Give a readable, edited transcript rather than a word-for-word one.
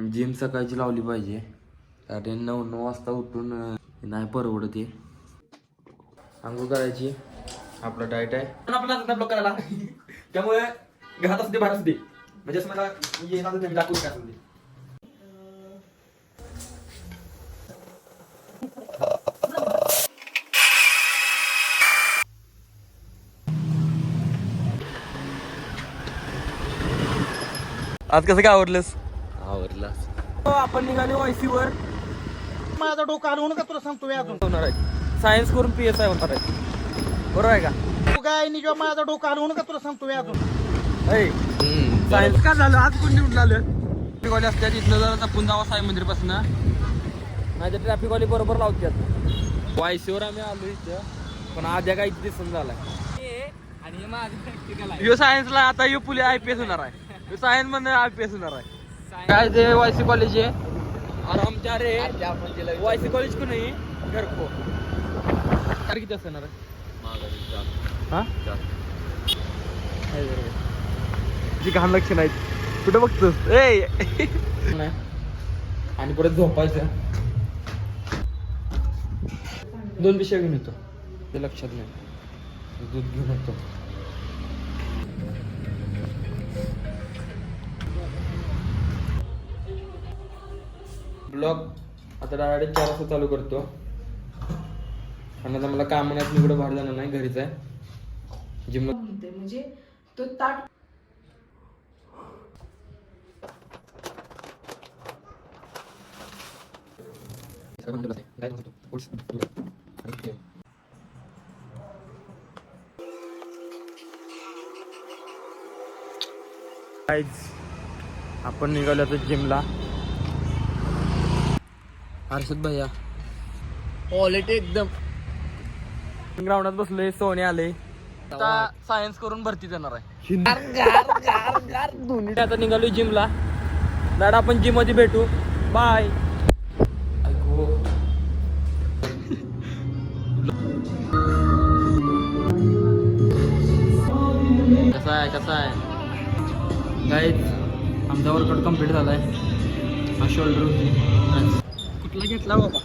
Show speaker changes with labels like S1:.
S1: Gym सकाळची लावली पाहिजे, कारण 9 वाजता उठून नाही परवडत आहे. अंघोळ करायची, आपला डाएट आहे आपला ब्लॉक करायला. त्यामुळे घरात असते बाहेर असते, म्हणजे असं मला दाखवून काय असते. आज कसं काय आवरलंस? आवरलास. आपण निघाले वायसी वर.
S2: माझा डोकं हलवून का तुला सांगतो अजून
S1: होणार आहे सायन्स करून PSI होणार आहे, बरोबर आहे का?
S2: तू काय किंवा माझा डोकं हलवून का तुला सांगतो अजून
S1: सायन्स का झालं? आज कोण निवडून आलं? ट्रॅफिकवाले असतात इथनं, जरा जपून जावा साई मंदिर पासून, नाही तर ट्रॅफिकवाले बरोबर लावतात. वायसीवर आम्ही आलो इथं, पण आद्या काय इथे दिसून झालाय. आणि यो सायन्सला आता यो पुढे IPS होणार आहे, सायन्स मध्ये IPS होणार आहे. काय ते वायसी कॉलेज आहे और आमच्या रे वायसी कॉलेज को नाही घर को. किती असणार आहे? हा जी घाण लक्ष नाहीत, कुठे बघतोस ए? आणि परत झोपायचं. 2 पिशव्या घेऊन येतो, ते लक्षात नाही. दूध घेऊन येतो. ब्लॉग आता डायरेक्ट 4 वाजता चालू करतो, आणि आता मला काम नाही, इकडे बाहेर जाणार नाही, घरीच आहे. जिम
S3: म्हणजे तो ताट
S1: आपण निघालो तर जिमला. हर्षद भैया क्वालिटी एकदम. ग्राउंडात बसलोय, सोने आले. आता सायन्स करून भरती देणार आहे. आता निघालो जिमला. दादा आपण जिम मध्ये भेटू, बाय. कसा आहे गाईज, आमचा वर्कआउट कम्प्लीट झालाय. हा शोल्डर होती, कुठला घेतला बाबा?